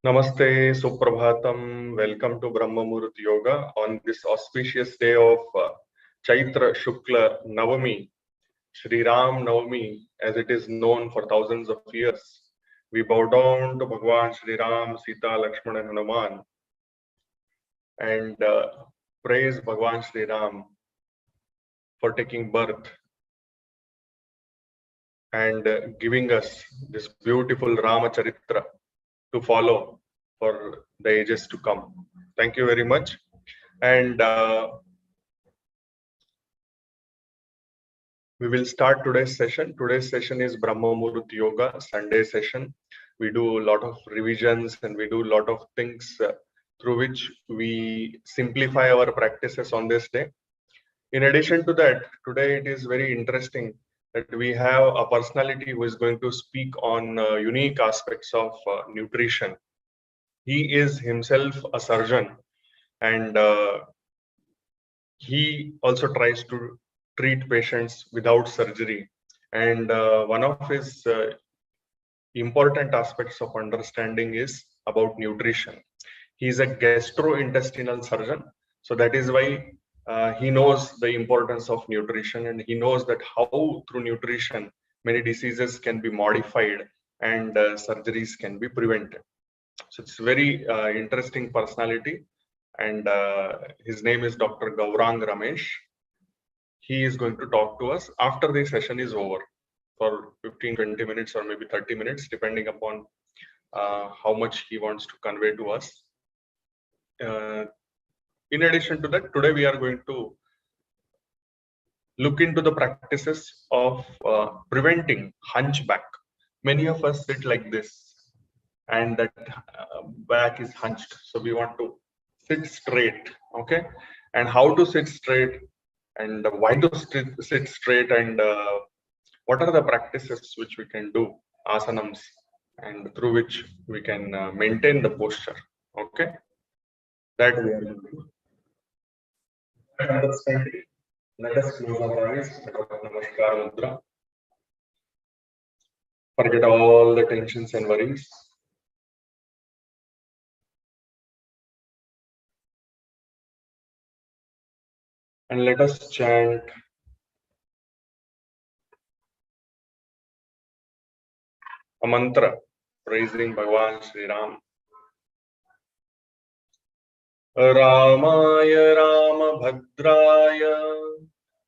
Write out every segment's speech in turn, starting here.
Namaste, Suprabhatam. Welcome to Brahma Muhurta Yoga on this auspicious day of Chaitra Shukla Navami, Shri Ram Navami, as it is known for thousands of years. We bow down to Bhagwan Shri Ram, Sita, Lakshmana, and Hanuman, and praise Bhagwan Shri Ram for taking birth and giving us this beautiful Rama Charitra to follow for the ages to come. Thank you very much. And we will start today's session. Today's session is Brahma Muhurta Yoga, Sunday session. We do a lot of revisions and we do a lot of things through which we simplify our practices on this day. In addition to that, today it is very interesting that we have a personality who is going to speak on unique aspects of nutrition. He is himself a surgeon, and he also tries to treat patients without surgery. And one of his important aspects of understanding is about nutrition. He is a gastrointestinal surgeon, so that is why he knows the importance of nutrition, and he knows that how through nutrition many diseases can be modified and surgeries can be prevented. So it's a very interesting personality, and his name is Dr. Gaurang Ramesh. He is going to talk to us after the session is over for 15-20 minutes or maybe 30 minutes, depending upon how much he wants to convey to us. In addition to that, today we are going to look into the practices of preventing hunchback. Many of us sit like this, and that back is hunched. So we want to sit straight, okay? And how to sit straight, and why to sit straight, and what are the practices which we can do, asanams, and through which we can maintain the posture, okay? That we are going to do. Understanding. Let us close our eyes, Namaskar Mudra. Forget all the tensions and worries. And let us chant a mantra praising Bhagwan Shri Ram. Ramaya Ramabhadraya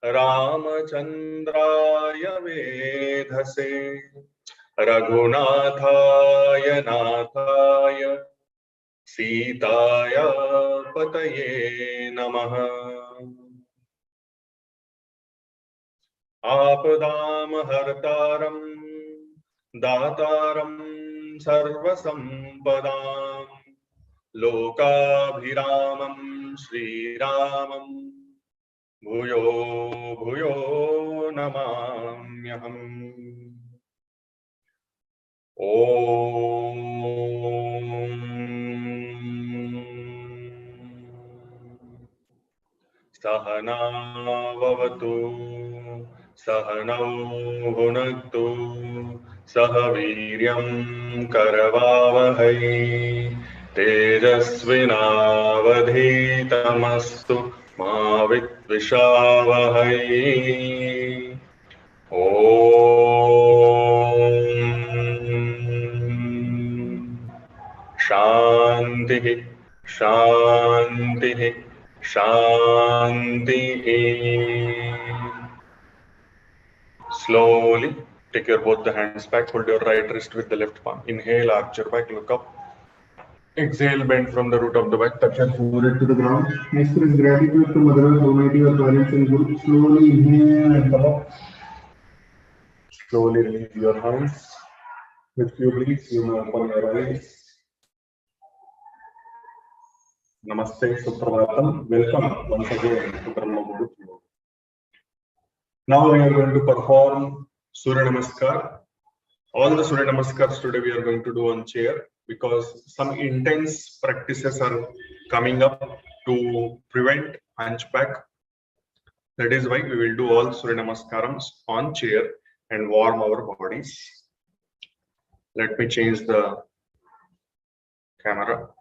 Ramachandraya Vedhase Raghunathaya Nathaya Sitaya Pataye Namaha. Apadam Hartaram Dataram Sarvasampadam Lokabhiramam Shri Ramam Bhuyo Bhuyo Namamyaham. Om Sahana Vavatu Sahanau Bhunaktu Sahaviryam Karavavahai Tejasvinavadhitamastu Ma Vidvishavahai. Om Shanti Shanti Shanti. Slowly take your both the hands back, hold your right wrist with the left palm. Inhale, arch your back, look up. Exhale, bend from the root of the back, touch your forehead to the ground. Express gratitude to Mother Earth, Almighty, your parents and Guru. Slowly inhale and come up. Slowly release your hands. With few breaths, you may open your eyes. Namaste, Suprabhatam. Welcome once again to Brahma Muhurta Yoga. Now we are going to perform Surya Namaskar. All the Surya Namaskars today we are going to do on chair, because some intense practices are coming up to prevent hunchback. That is why we will do all Surya Namaskarams on chair and warm our bodies. Let me change the camera.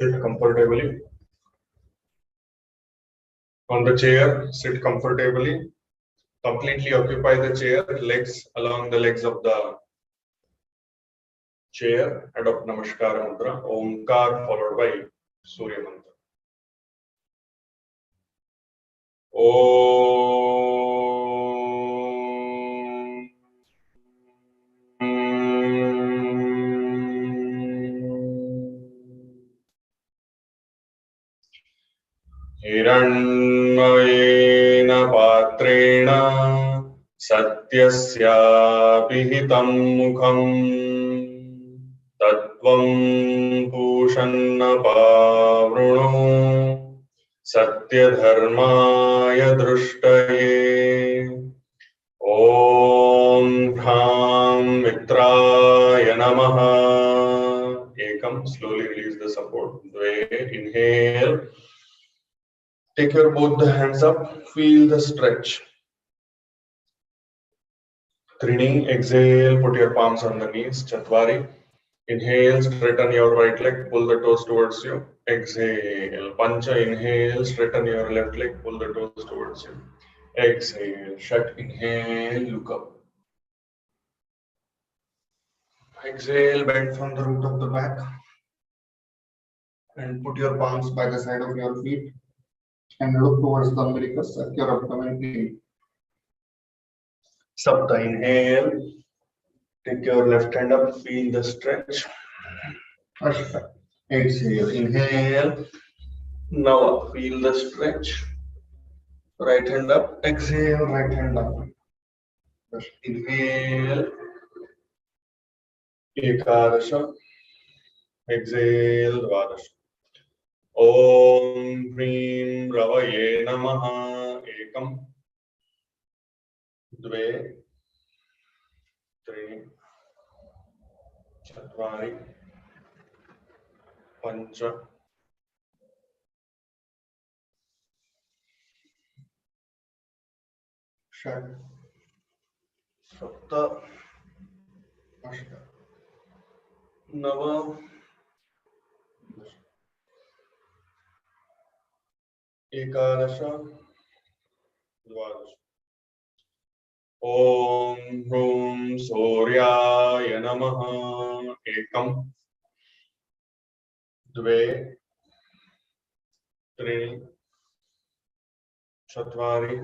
Sit comfortably. On the chair, sit comfortably. Completely occupy the chair, legs along the legs of the chair. Adopt Namaskara Mantra. Omkar followed by Surya Mantra. Om. हिरण्मयेन पात्रेण सत्यस्यापिहितं मुखम् तत्त्वं पूषन्न पावृणो सत्यधर्माय दृष्टये ॐ ह्रां मित्राय नमः एकम slowly release the support द्वे inhale. Take your both the hands up, feel the stretch. Trini, exhale, put your palms on the knees. Chatwari, inhale, straighten your right leg, pull the toes towards you. Exhale. Pancha, inhale, straighten your left leg, pull the toes towards you. Exhale. Shat, inhale, look up. Exhale, bend from the root of the back. And put your palms by the side of your feet. And look towards the umbilicus at your abdomen plane. Sapta, inhale. Take your left hand up, feel the stretch. Ashta. Exhale, inhale. Nava, feel the stretch. Right hand up, exhale, right hand up. Just inhale. Ekadasha. Exhale, Dvadasha. Om Hrim Ravaye Namaha. Ekam. Dve. Trini. Chatvari. Pancha. Shat. Sapta. Ashta. Nava. Ekadasha. Dvadasha. Om Hrum Suryaya Namaha. Ekam. Dve. Trini. Chatvari.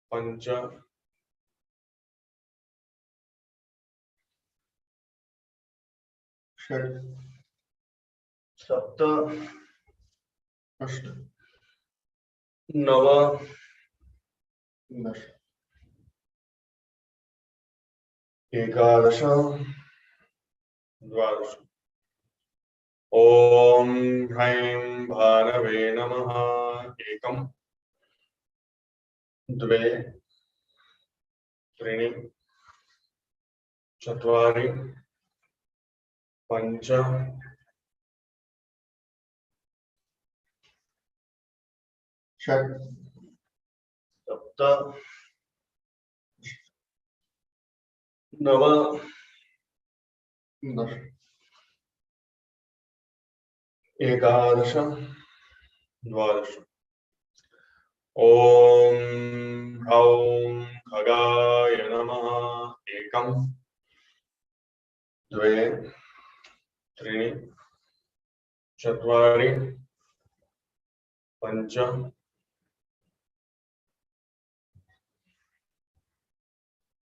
Pancha. Shat. Sapta. Ashta. Nava. Dasha. Ekadasha. Dvadasha. Om Hraim Bhanave Namaha. Ekam. Dve. Trini. Chatvari. Pancha. Shat. Sapta. Nava. Dasha. Ekadasha. Dvadasha. Om Aum Khagaya Namaha. एकं द्वे त्रीणि चत्वारि पञ्च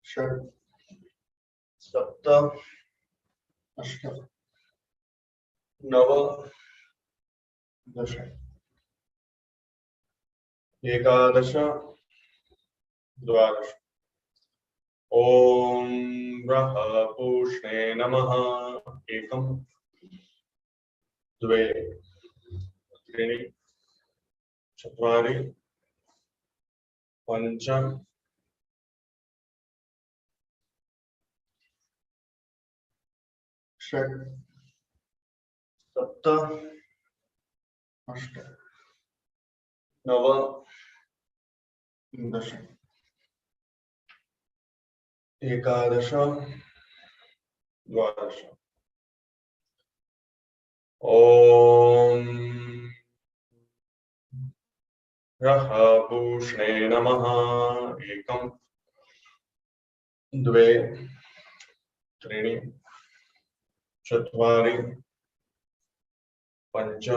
षट् सप्त अष्ट नव दश एकादश द्वादश ॐ ब्रह्मपूष्णे नमः एकं द्वे त्रीणि चत्वारि पञ्च षट् सप्त अष्ट नव दश एकादश द्वादश ॐ ब्रह्मपूष्णे नमः एकं द्वे त्रीणि चत्वारि पञ्च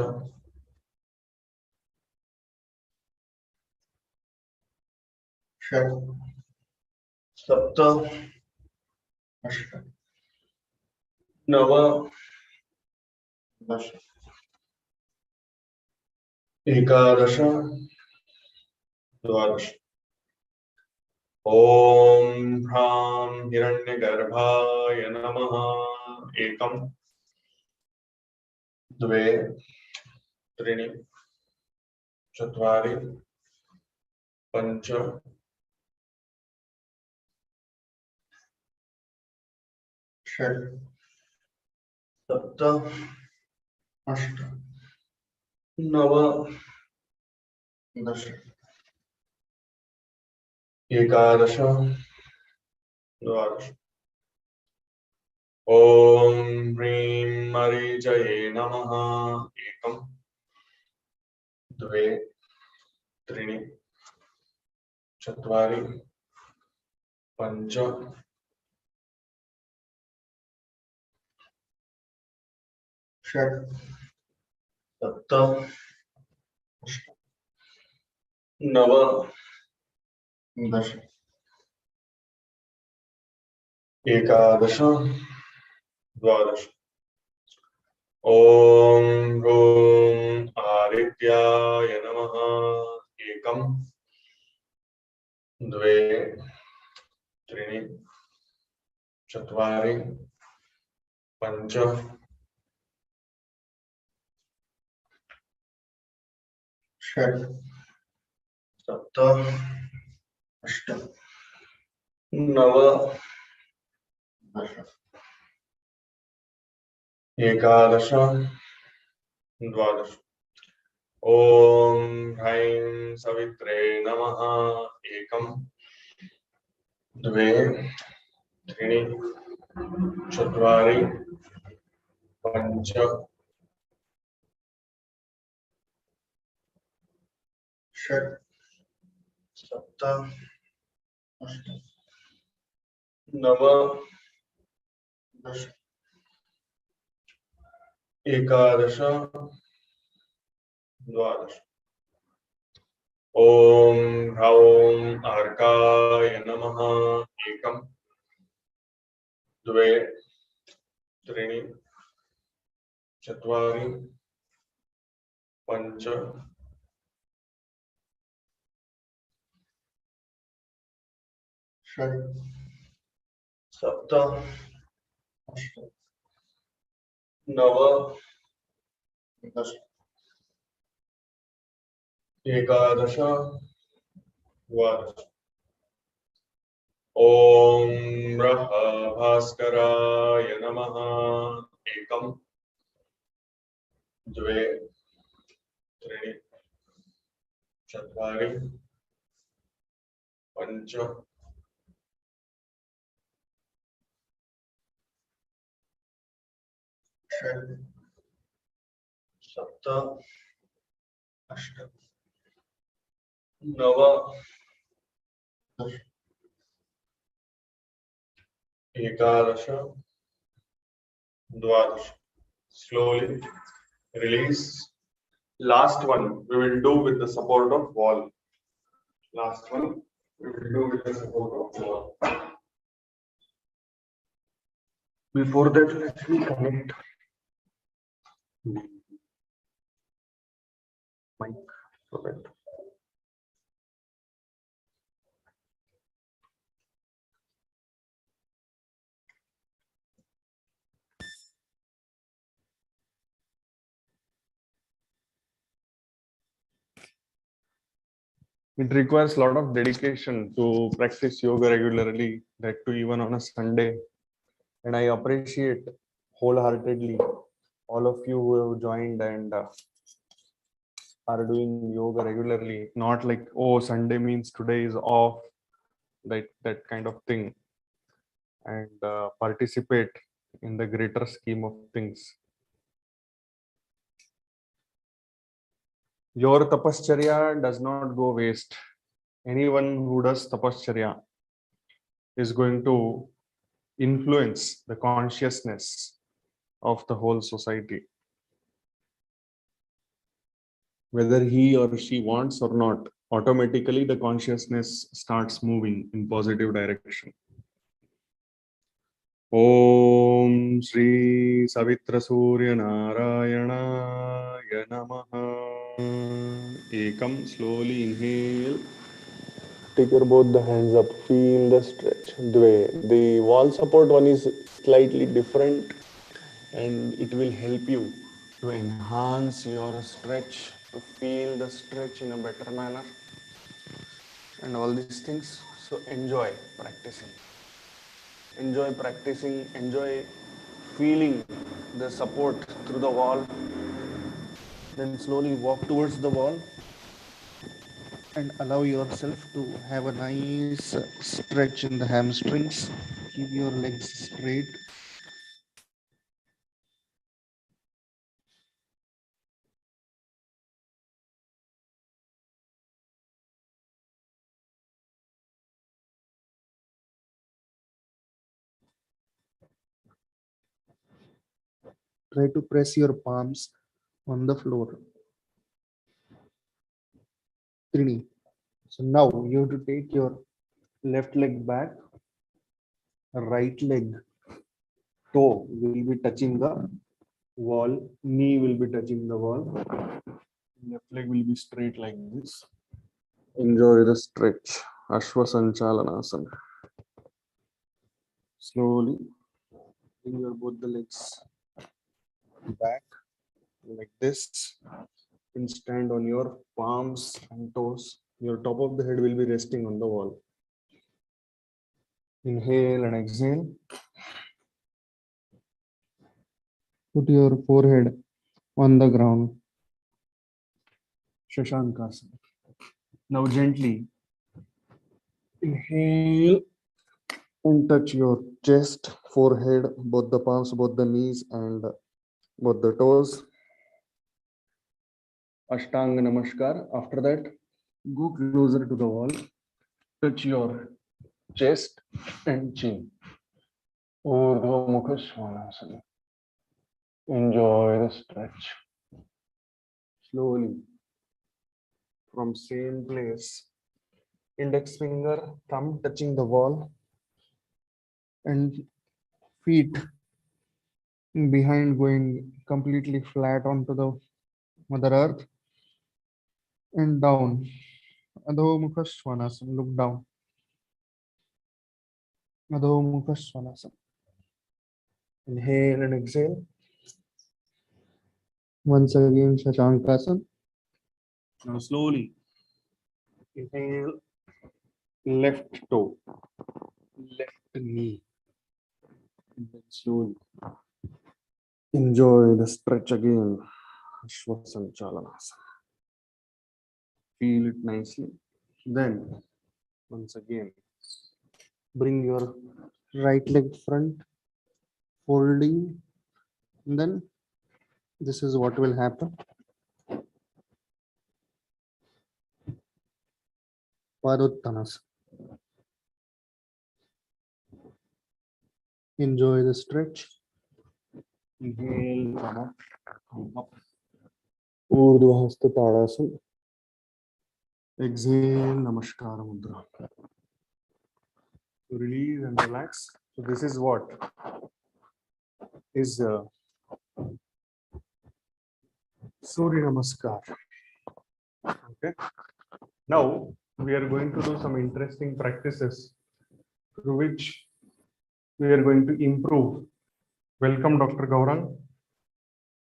षट् सप्त अष्ट नव दश एकादश द्वादश ॐ ह्रां हिरण्यगर्भाय नमः एकं द्वे त्रीणि चत्वारि पञ्च षट् सप्त अष्ट नव दश एकादश द्वादश ॐ ह्रीं मरीचये नमः एकं द्वे त्रीणि चत्वारि पञ्च षट् सप्त अष्ट नव दश एकादश द्वादश ॐ ह्रूं आदित्याय नमः एकं द्वे त्रीणि चत्वारि पञ्च षट् सप्त अष्ट नव दश एकादश द्वादश ॐ ह्रैं सवित्रे नमः एकं द्वे त्रीणि चत्वारि पञ्च षट् सप्त अष्ट नव दश एकादश द्वादश ॐ ह्रौं अर्काय नमः एकं द्वे त्रीणि चत्वारि पञ्च षट् सप्त अष्ट नव दश एकादश द्वादश ॐ ब्रह्मभास्कराय नमः एकं द्वे त्रीणि चत्वारि पञ्च षट् सप्त अष्ट नव दश Ekadasha, Dwadasha. Slowly release. Last one we will do with the support of wall. Last one we will do with the support of wall. Before that, let me connect the mic so that it requires a lot of dedication to practice yoga regularly, that too even on a Sunday. And I appreciate wholeheartedly all of you who have joined and are doing yoga regularly. Not like, oh, Sunday means today is off, that kind of thing. And participate in the greater scheme of things. Your tapascharya does not go waste. Anyone who does tapascharya is going to influence the consciousness of the whole society, whether he or she wants or not. Automatically the consciousness starts moving in positive direction. Om Shri Savitra Surya Narayana Namaha. Ekam. Slowly inhale. Take your both the hands up. Feel the stretch. The wall support one is slightly different, and it will help you to enhance your stretch, to feel the stretch in a better manner, and all these things. So enjoy practicing. Enjoy practicing. Enjoy feeling the support through the wall. Then slowly walk towards the wall and allow yourself to have a nice stretch in the hamstrings. Keep your legs straight. Try to press your palms on the floor. Trini. So now you have to take your left leg back, right leg toe will be touching the wall, knee will be touching the wall, left leg will be straight like this. Enjoy the stretch. Ashwasanchalanasana. Slowly bring your both the legs back like this, and stand on your palms and toes. Your top of the head will be resting on the wall. Inhale and exhale. Put your forehead on the ground. Shashankasana. Now gently inhale and touch your chest, forehead, both the palms, both the knees, and both the toes. Ashtanga Namaskar. After that, go closer to the wall. Touch your chest and chin. Urdhva Mukha Svanasana. Enjoy the stretch. Slowly, from same place, index finger, thumb touching the wall, and feet behind going completely flat onto the Mother Earth, and down. Adho Mukha Svanasana. Look down. Adho Mukha Svanasana. Inhale and exhale. Once again, Shashankasana. Now slowly inhale, left toe, left knee, and then slowly enjoy the stretch again. Ashwasanchalanasana. Feel it nicely. Then once again, bring your right leg front, folding, and then this is what will happen. Padottanasana. Enjoy the stretch. Inhale, come up. Urdhva Hasta Tadasana. Exhale, Namaskar Mudra. So release and relax. So this is what is Surya Namaskar. Okay. Now we are going to do some interesting practices through which we are going to improve. Welcome, Dr. Gaurang.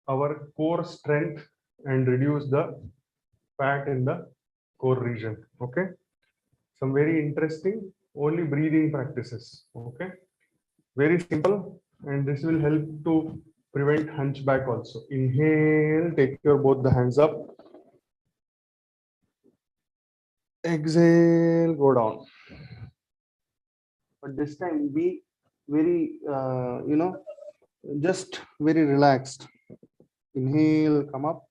Our core strength and reduce the fat in the core region. Okay. Some very interesting only breathing practices. Okay. Very simple, and this will help to prevent hunchback also. Inhale, take your both the hands up. Exhale, go down. But this time be very, just very relaxed. Inhale, come up.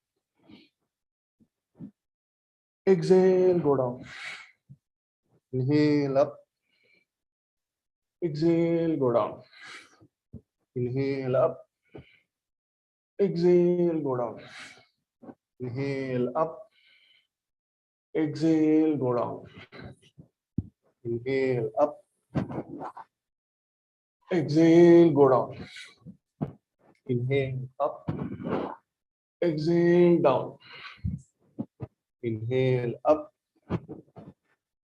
Exhale, go down. Inhale up. Exhale, go down. Inhale up. Exhale, go down. Inhale up. Exhale, go down. Inhale up. Exhale, go down. Inhale up. Exhale down. Inhale up.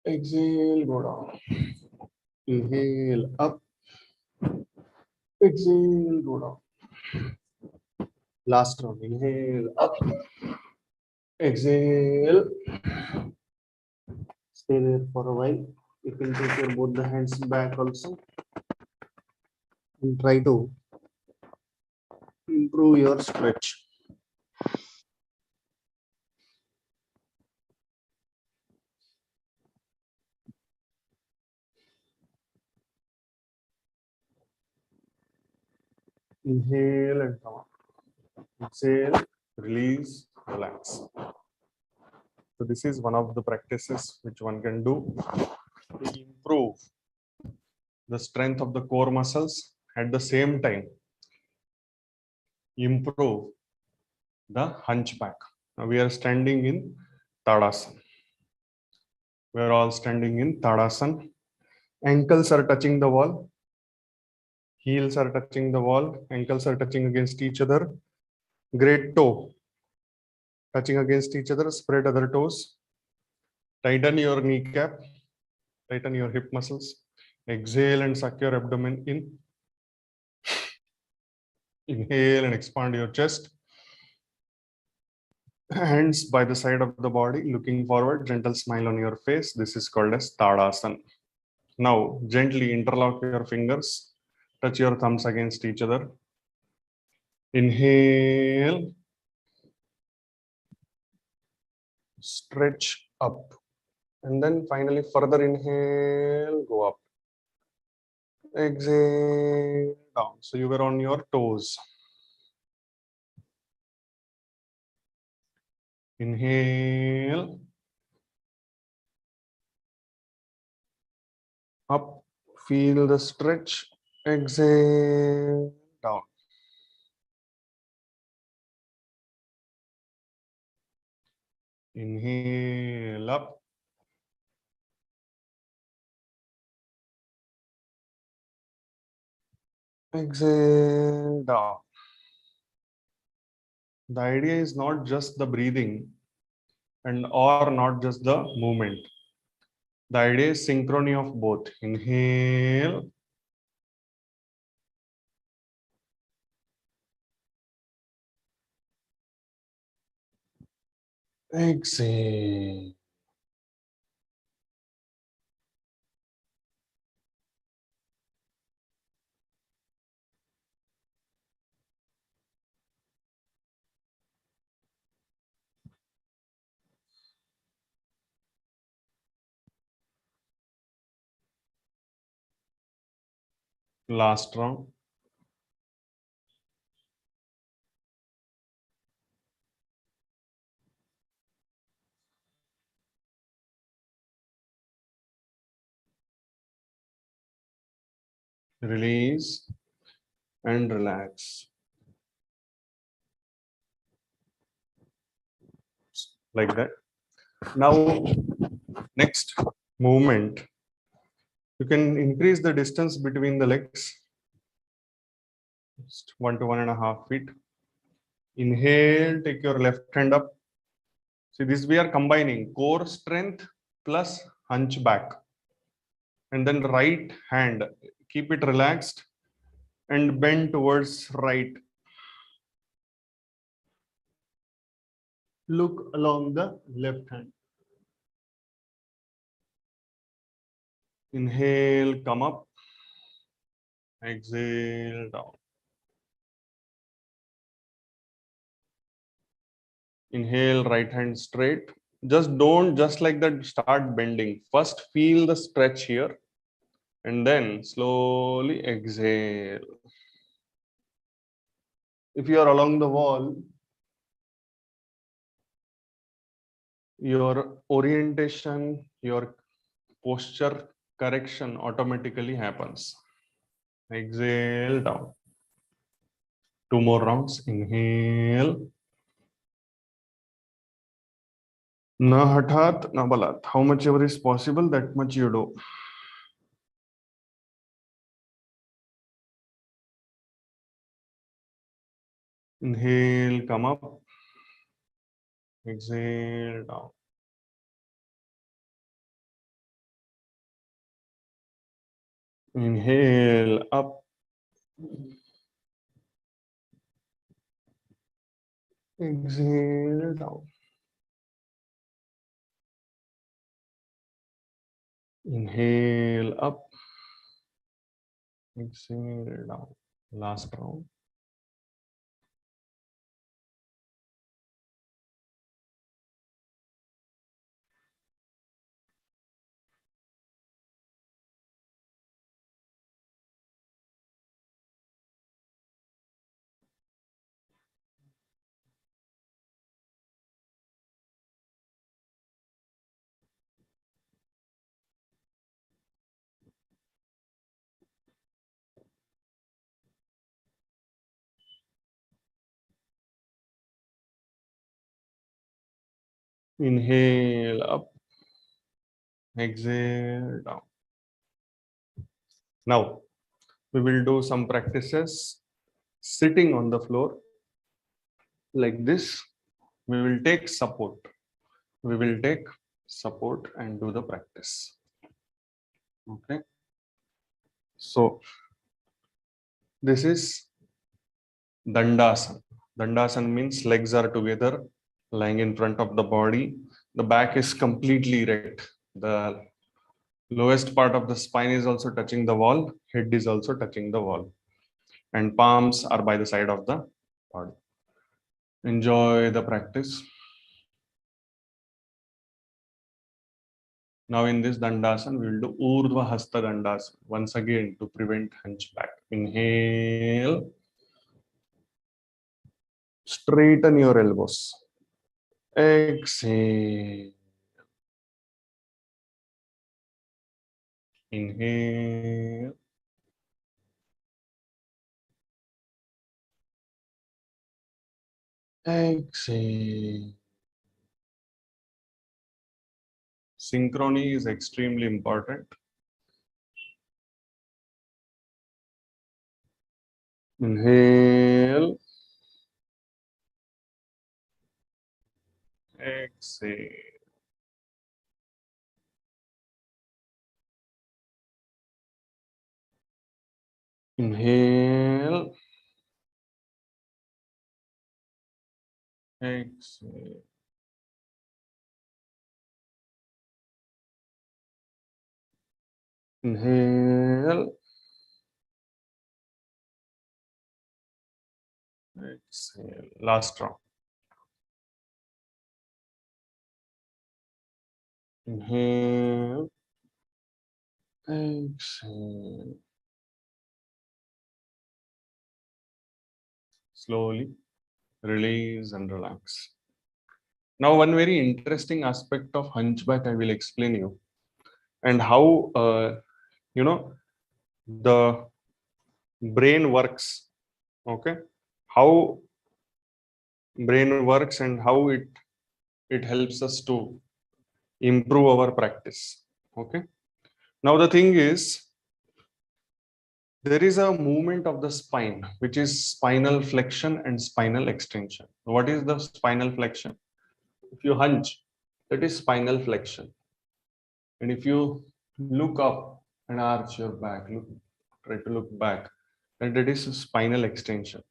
Exhale, go down. Inhale up. Exhale, go down. Last round. Inhale up. Exhale. Stay there for a while. You can take your both the hands back also. And try to improve your stretch. Inhale and come up. Exhale, release, relax. So this is one of the practices which one can do to improve the strength of the core muscles, at the same time improve the hunchback. Now we are standing in Tadasana. We are all standing in Tadasana. Ankles are touching the wall. Heels are touching the wall. Ankles are touching against each other. Great toe touching against each other. Spread other toes. Tighten your kneecap. Tighten your hip muscles. Exhale and suck your abdomen in. Inhale and expand your chest. Hands by the side of the body, looking forward, gentle smile on your face. This is called as Tadasana. Now, gently interlock your fingers, touch your thumbs against each other. Inhale, stretch up, and then finally further inhale, go up. Exhale, down. So you were on your toes. Inhale, up, feel the stretch. Exhale, down. Inhale up. Exhale down. The idea is not just the breathing or not just the movement. The idea is synchrony of both. Inhale. Exhale. Last round. release, and relax. Like that. Now, next movement. You can increase the distance between the legs. Just 1 to 1.5 feet. Inhale, take your left hand up. See, this we are combining core strength plus hunchback. And then right hand, keep it relaxed and bend towards right. Look along the left hand. Inhale, come up. Exhale, down. Inhale, right hand straight. Just don't just like that start bending. First feel the stretch here and then slowly exhale. If you are along the wall, your orientation, your posture correction automatically happens. Exhale, down. 2 more rounds. Inhale. Na hatat, na balat. How much ever is possible, that much you do. Inhale, come up. Exhale, down. Inhale, up. Exhale, down. Inhale, up. Exhale, down. Last round. Inhale, up. Exhale, down. Now, we will do some practices sitting on the floor like this. We will take support. We will take support and do the practice. Okay. So, this is Dandasana. Dandasana means legs are together, lying in front of the body. The back is completely erect. The lowest part of the spine is also touching the wall. Head is also touching the wall. And palms are by the side of the body. Enjoy the practice. Now in this Dandasana, we will do Urdhva Hasta Dandasana. Once again to prevent hunchback. Inhale. Straighten your elbows. Exhale. Inhale. Exhale. Synchrony is extremely important. Inhale. Exhale. Inhale. Exhale. Inhale. Exhale. Last round. Inhale. Exhale. Slowly release and relax. Now, one very interesting aspect of hunchback I will explain you, and how the brain works. Okay, how brain works and how it helps us to improve our practice. Okay, now the thing is, there is a movement of the spine which is spinal flexion and spinal extension. What is the spinal flexion? If you hunch, that is spinal flexion. And if you look up and arch your back, try to look back, then that is spinal extension.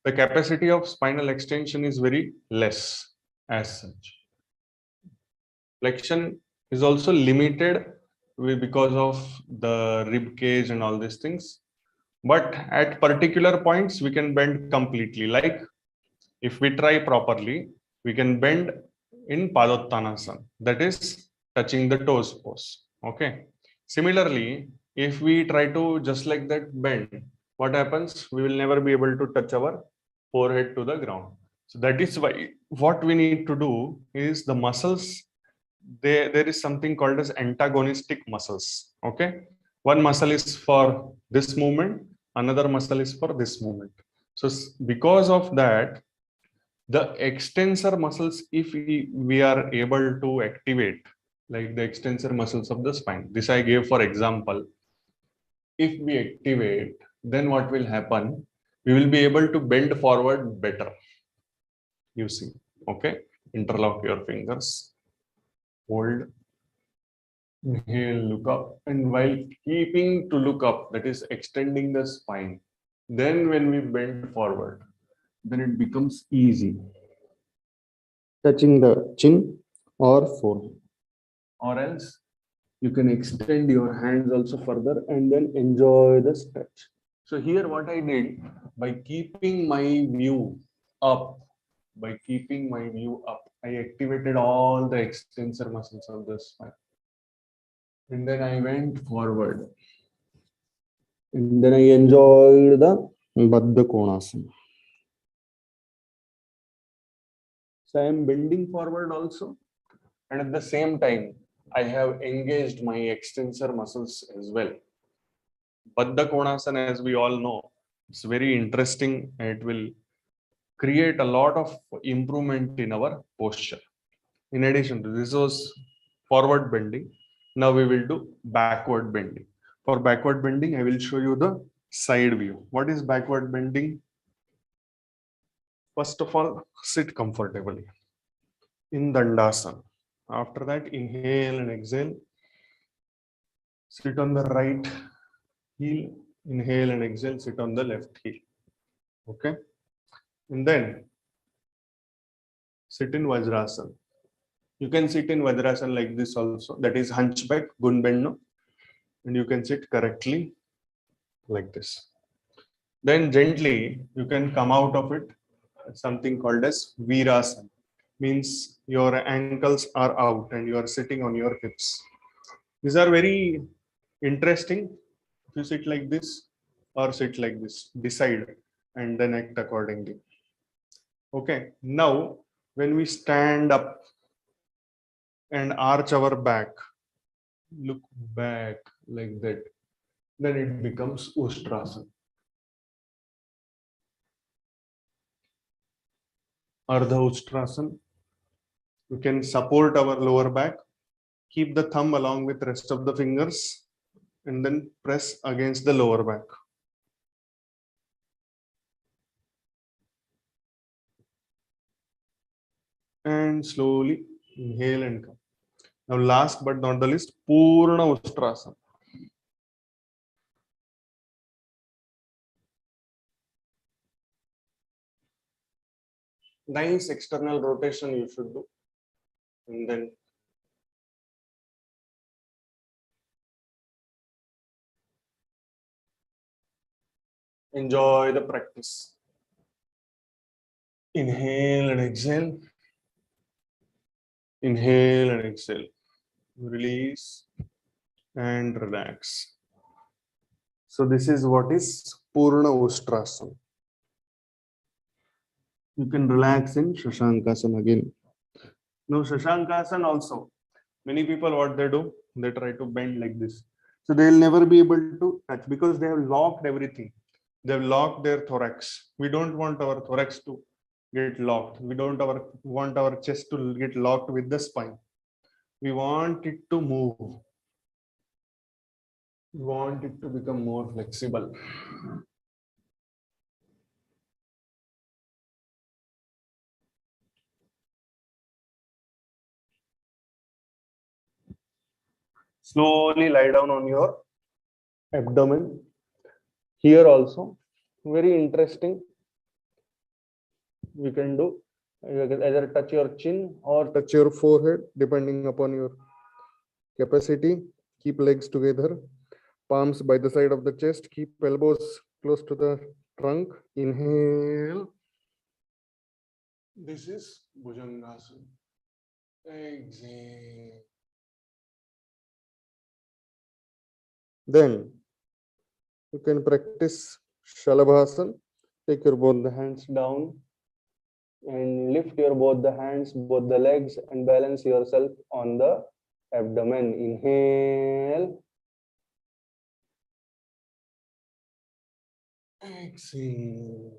The capacity of spinal extension is very less as such. Flexion is also limited because of the rib cage and all these things. But at particular points, we can bend completely. Like if we try properly, we can bend in Padottanasana, that is touching the toes pose. Okay. Similarly, if we try to just like that bend, what happens? We will never be able to touch our forehead to the ground. So that is why what we need to do is the muscles, there is something called as antagonistic muscles. Okay. One muscle is for this movement, another muscle is for this movement. So because of that, the extensor muscles, if we are able to activate, like the extensor muscles of the spine, this I gave for example. If we activate, then what will happen? We will be able to bend forward better. You see, okay? Interlock your fingers, hold, inhale, look up, and while keeping to look up, that is extending the spine. Then when we bend forward, then it becomes easy. Touching the chin or forehead. Or else you can extend your hands also further and then enjoy the stretch. So here what I did, by keeping my view up, I activated all the extensor muscles of the spine. And then I went forward. And then I enjoyed the Baddha Konasana. So I am bending forward also. And at the same time, I have engaged my extensor muscles as well. Baddha Konasana, as we all know, it's very interesting. It will create a lot of improvement in our posture. In addition to this was forward bending. Now we will do backward bending. For backward bending, I will show you the side view. What is backward bending? First of all, sit comfortably in Dandasana. After that, inhale and exhale. Sit on the right heel, inhale and exhale, sit on the left heel. Okay. And then sit in Vajrasana. You can sit in Vajrasana like this also. That is hunchback, gunbenno. And you can sit correctly like this. Then gently, you can come out of it. Something called as Virasana. Means your ankles are out and you are sitting on your hips. These are very interesting. If you sit like this or sit like this, decide and then act accordingly. Okay, now when we stand up and arch our back, look back like that, then it becomes Ustrasana. Ardha Ustrasana. We can support our lower back, keep the thumb along with rest of the fingers, and then press against the lower back. And slowly inhale and come. Now last but not the least, Purna Ustrasana. Nice external rotation you should do. And then enjoy the practice. Inhale and exhale. Inhale and exhale. Release and relax. So this is what is Purna Ustrasana. You can relax in Shashankasana again. Now Shashankasana also, many people what they do, they try to bend like this. So they will never be able to touch because they have locked everything. They've locked their thorax. We don't want our thorax to get locked. We don't want our chest to get locked with the spine. We want it to move. We want it to become more flexible. Slowly lie down on your abdomen. Here also, very interesting. We can do either touch your chin or touch your forehead, depending upon your capacity. Keep legs together, palms by the side of the chest. Keep elbows close to the trunk. Inhale. This is Bhujangasana. Exhale. Then you can practice Shalabhasana. Take your both the hands down and lift your both the hands, both the legs, and balance yourself on the abdomen. Inhale. Exhale.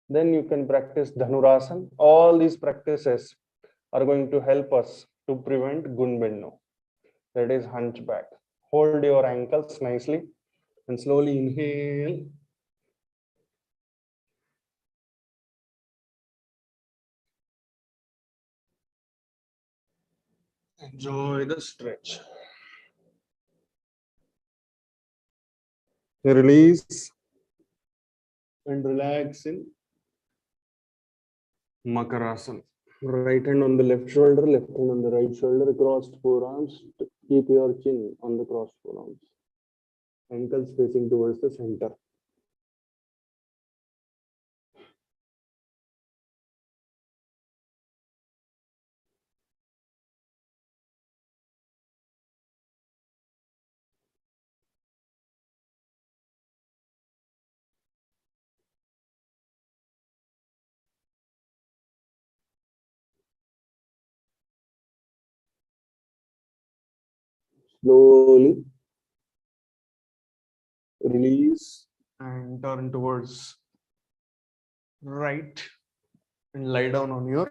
Then you can practice Dhanurasana. All these practices are going to help us to prevent Gunbenno, that is hunchback. Hold your ankles nicely and slowly inhale. Enjoy the stretch. Release and relax in Makarasana. Right hand on the left shoulder, left hand on the right shoulder, crossed forearms. Keep your chin on the crossed forearms. Ankles facing towards the center. Slowly release and turn towards right and lie down on your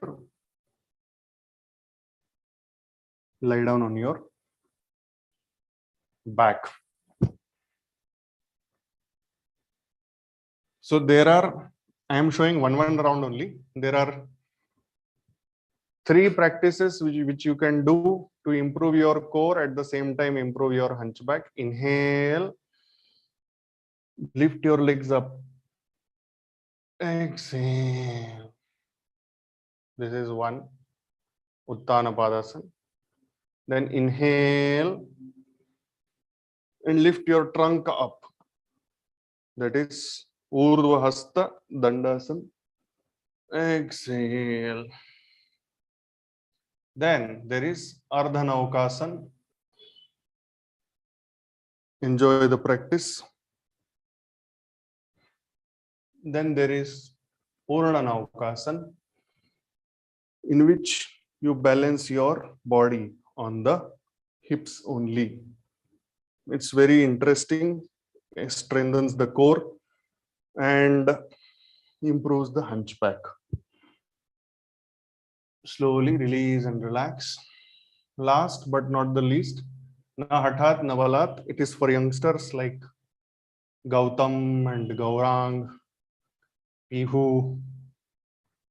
back. So I am showing one round only. There are 3 practices which you can do to improve your core, at the same time improve your hunchback. Inhale, lift your legs up. Exhale. This is one, Uttana Padasana. Then inhale and lift your trunk up. That is Urdhva Hasta Dandasana. Exhale. Then there is Ardhanavakasana. Enjoy the practice. Then there is Purnanavakasana, in which you balance your body on the hips only. It's very interesting. It strengthens the core and improves the hunchback. Slowly release and relax. Last but not the least, Na Hathat Na Balat. It is for youngsters like Gautam and Gaurang, Pihu,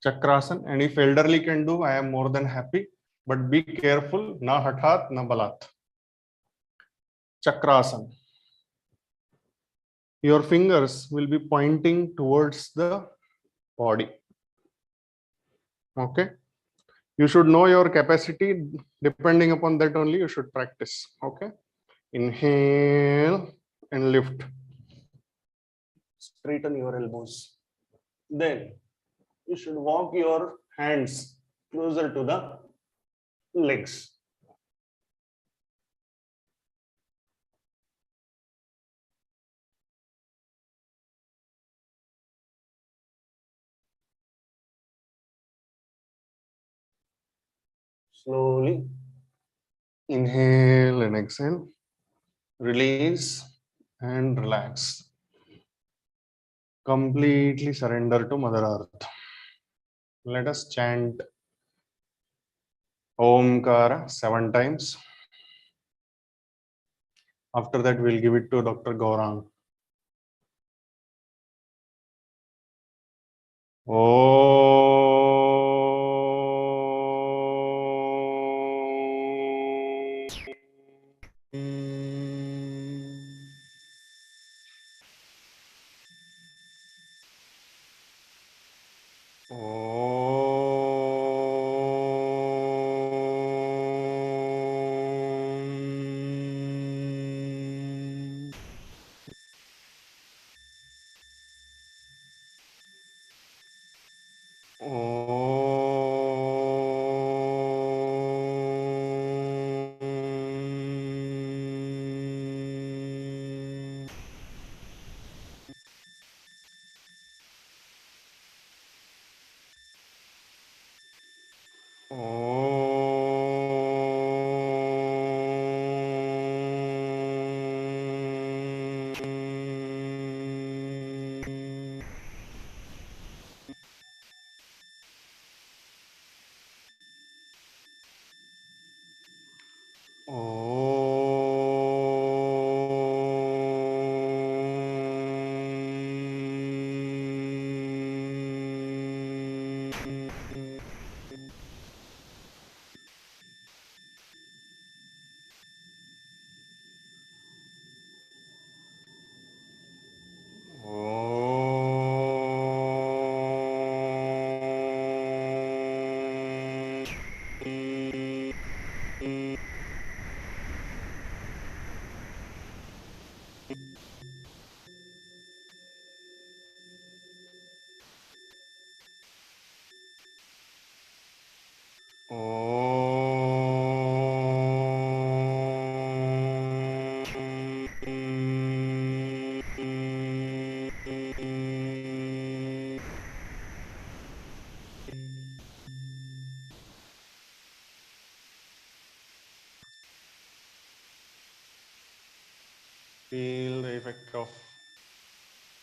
Chakrasan. And if elderly can do, I am more than happy. But be careful, Na Hathat Na Balat. Chakrasan. Your fingers will be pointing towards the body. Okay. You should know your capacity. Depending upon that only you should practice. Okay. Inhale and lift. Straighten your elbows. Then you should walk your hands closer to the legs. Slowly inhale and exhale. Release and relax. Completely surrender to Mother Earth. Let us chant Omkara 7 times. After that, we'll give it to Dr. Gaurang. Feel the effect of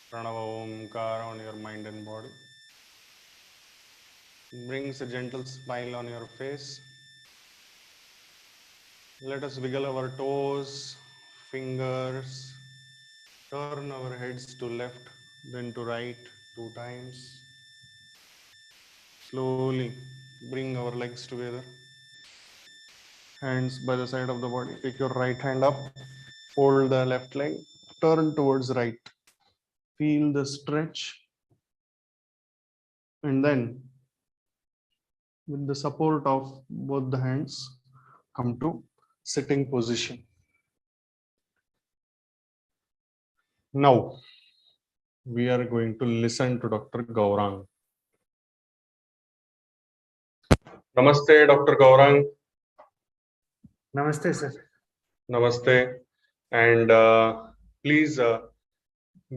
Pranava Omkar on your mind and body. Brings a gentle smile on your face. Let us wiggle our toes, fingers, turn our heads to left, then to right 2 times. Slowly bring our legs together. Hands by the side of the body. Take your right hand up, fold the left leg, turn towards right. Feel the stretch. And then, with the support of both the hands, come to sitting position. Now, we are going to listen to Dr. Gaurang. Namaste, Dr. Gaurang. Namaste, sir. Namaste. And please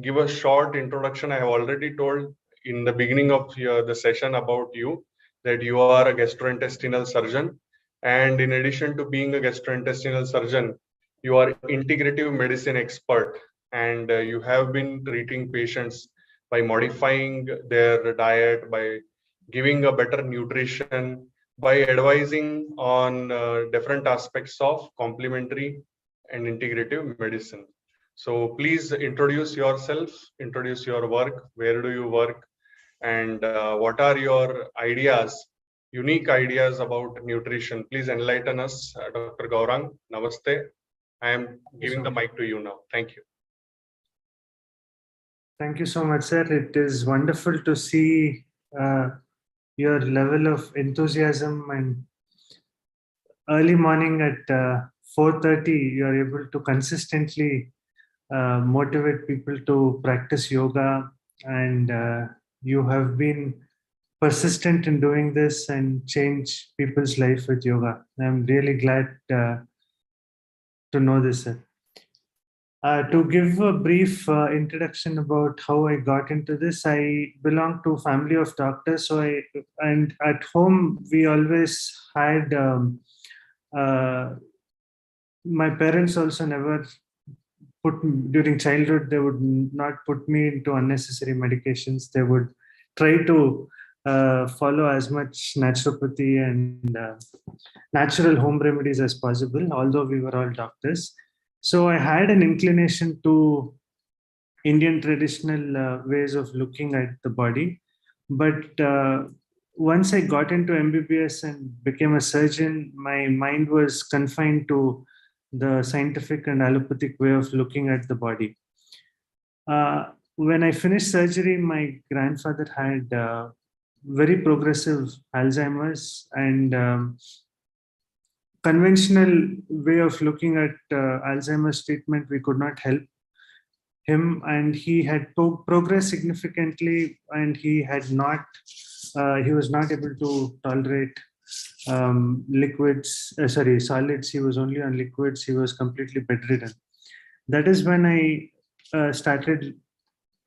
give a short introduction. I have already told in the beginning of the session about you that you are a gastrointestinal surgeon. And in addition to being a gastrointestinal surgeon, you are integrative medicine expert, and you have been treating patients by modifying their diet, by giving a better nutrition, by advising on different aspects of complementary and integrative medicine. So please introduce yourself, introduce your work, where do you work, and what are your ideas, unique ideas about nutrition. Please enlighten us, Dr. Gaurang. Namaste. I am giving the mic to you now. Thank you. Thank you so much, sir. It is wonderful to see your level of enthusiasm, and early morning at 4:30, you are able to consistently motivate people to practice yoga, and you have been persistent in doing this and change people's life with yoga. I'm really glad to know this, sir. To give a brief introduction about how I got into this, I belong to a family of doctors. And at home we always had my parents also never during childhood, they would not put me into unnecessary medications. They would try to follow as much naturopathy and natural home remedies as possible, although we were all doctors. So I had an inclination to Indian traditional ways of looking at the body. But once I got into MBBS and became a surgeon, my mind was confined to the scientific and allopathic way of looking at the body. When I finished surgery, my grandfather had very progressive Alzheimer's, and conventional way of looking at Alzheimer's treatment, we could not help him, and he had progressed significantly, and he was not able to tolerate solids. He was only on liquids. He was completely bedridden. That is when I started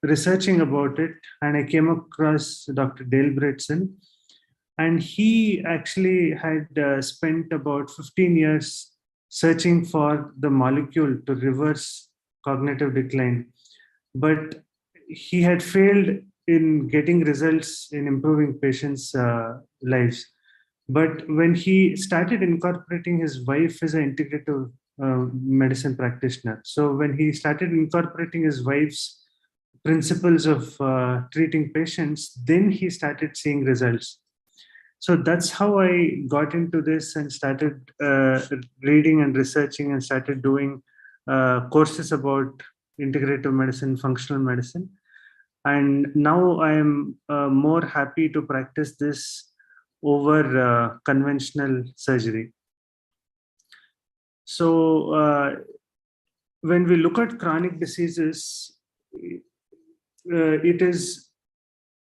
researching about it, and I came across Dr. Dale Bredesen, and he actually had spent about 15 years searching for the molecule to reverse cognitive decline, but he had failed in getting results in improving patients' lives. But when he started incorporating, his wife is an integrative medicine practitioner. So when he started incorporating his wife's principles of treating patients, then he started seeing results. So that's how I got into this and started reading and researching and started doing courses about integrative medicine, functional medicine. And now I am more happy to practice this over conventional surgery. So when we look at chronic diseases, it is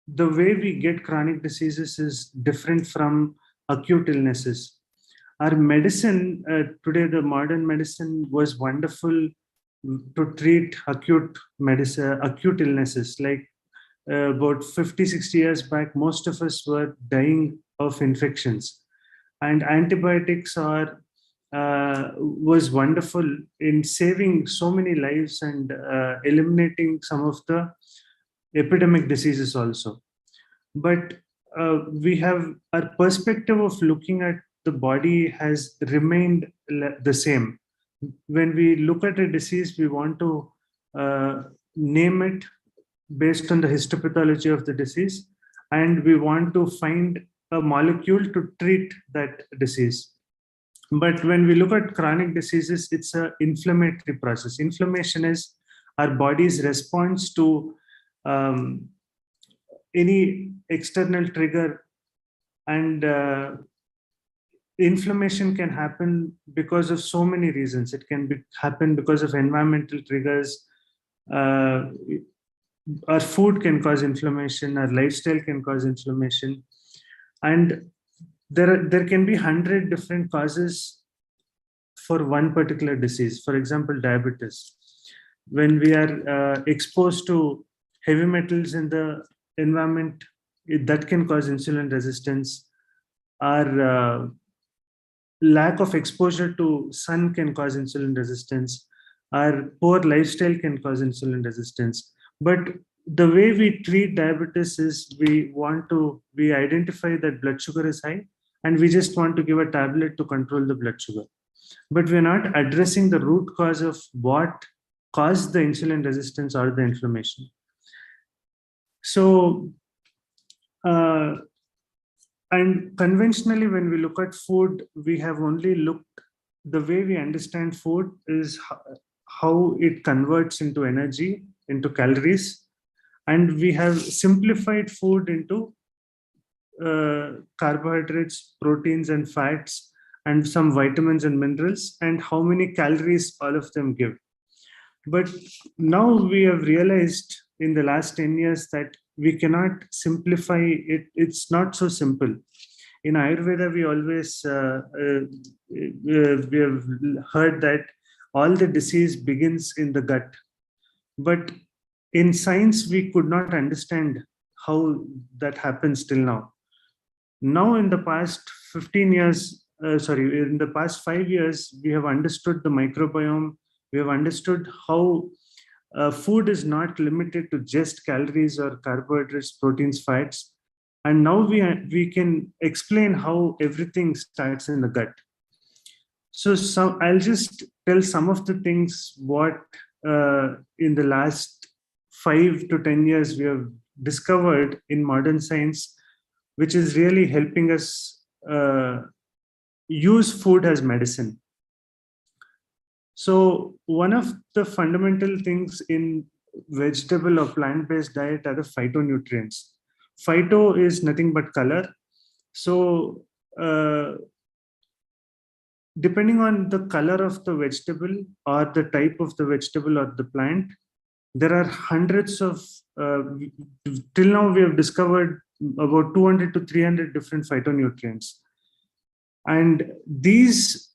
the way we get chronic diseases is different from acute illnesses. Our medicine today, the modern medicine, was wonderful to treat acute illnesses. Like about 50-60 years back, most of us were dying of infections, and antibiotics was wonderful in saving so many lives and eliminating some of the epidemic diseases also. But we have our perspective of looking at the body has remained the same. When we look at a disease, we want to name it based on the histopathology of the disease, and we want to find a molecule to treat that disease. But when we look at chronic diseases, it's an inflammatory process. Inflammation is our body's response to any external trigger, and inflammation can happen because of so many reasons. It can happen because of environmental triggers. Our food can cause inflammation, our lifestyle can cause inflammation, and there can be 100 different causes for one particular disease. For example, diabetes. When we are exposed to heavy metals in the environment, that can cause insulin resistance. Our lack of exposure to sun can cause insulin resistance. Our poor lifestyle can cause insulin resistance. But the way we treat diabetes is we identify that blood sugar is high, and we just want to give a tablet to control the blood sugar. But we're not addressing the root cause of what caused the insulin resistance or the inflammation. So, and conventionally, when we look at food, we have only looked, the way we understand food is how it converts into energy, into calories. And we have simplified food into carbohydrates, proteins, and fats, and some vitamins and minerals, and how many calories all of them give. But now we have realized in the last 10 years that we cannot simplify it. It's not so simple. In Ayurveda, we always we have heard that all the disease begins in the gut. But in science, we could not understand how that happens till now. Now, in the past 15 years, in the past 5 years, we have understood the microbiome, We have understood how food is not limited to just calories or carbohydrates, proteins, fats. And now we can explain how everything starts in the gut. So I'll just tell some of the things what in the last 5 to 10 years we have discovered in modern science, which is really helping us use food as medicine. So one of the fundamental things in vegetable or plant-based diet are the phytonutrients. Phyto is nothing but color. So depending on the color of the vegetable or the type of the vegetable or the plant, there are hundreds of, till now we have discovered about 200 to 300 different phytonutrients. And these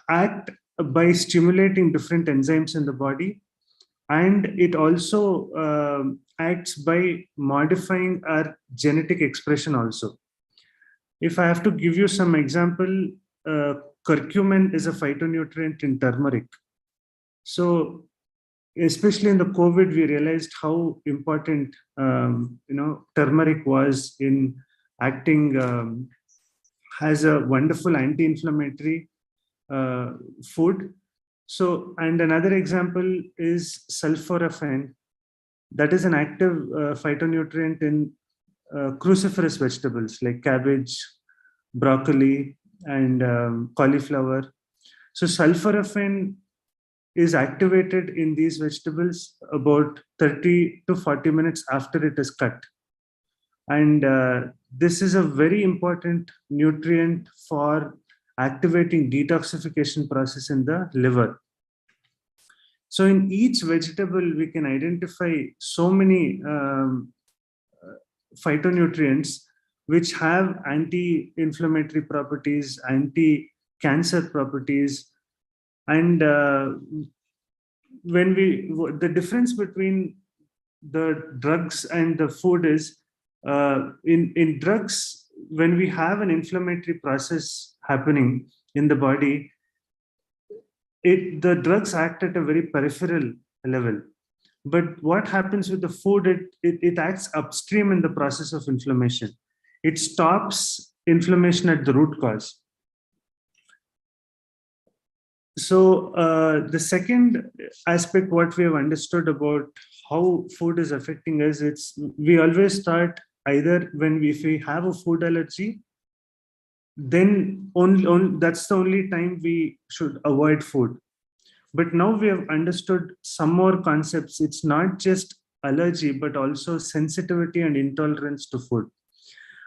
act by stimulating different enzymes in the body. And it also acts by modifying our genetic expression also. If I have to give you some example, curcumin is a phytonutrient in turmeric. So especially in the COVID, we realized how important turmeric was in acting as a wonderful anti-inflammatory food. So, and another example is sulforaphane. That is an active phytonutrient in cruciferous vegetables like cabbage, broccoli, and cauliflower. So sulforaphane is activated in these vegetables about 30 to 40 minutes after it is cut. And this is a very important nutrient for activating detoxification process in the liver. So in each vegetable, we can identify so many phytonutrients which have anti-inflammatory properties, anti-cancer properties. And the difference between the drugs and the food is in drugs, when we have an inflammatory process happening in the body, the drugs act at a very peripheral level. But what happens with the food, it acts upstream in the process of inflammation. It stops inflammation at the root cause. So the second aspect, what we have understood about how food is affecting us, we always start either if we have a food allergy, then that's the only time we should avoid food. But now we have understood some more concepts. It's not just allergy, but also sensitivity and intolerance to food.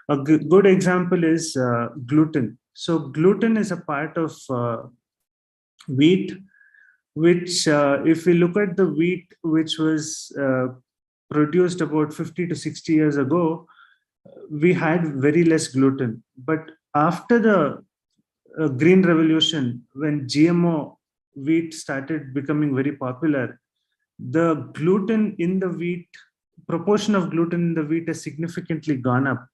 A good example is gluten. So gluten is a part of wheat, which if we look at the wheat, which was produced about 50 to 60 years ago, we had very less gluten. But after the Green Revolution, when GMO wheat started becoming very popular, the gluten in the wheat, proportion of gluten in the wheat has significantly gone up.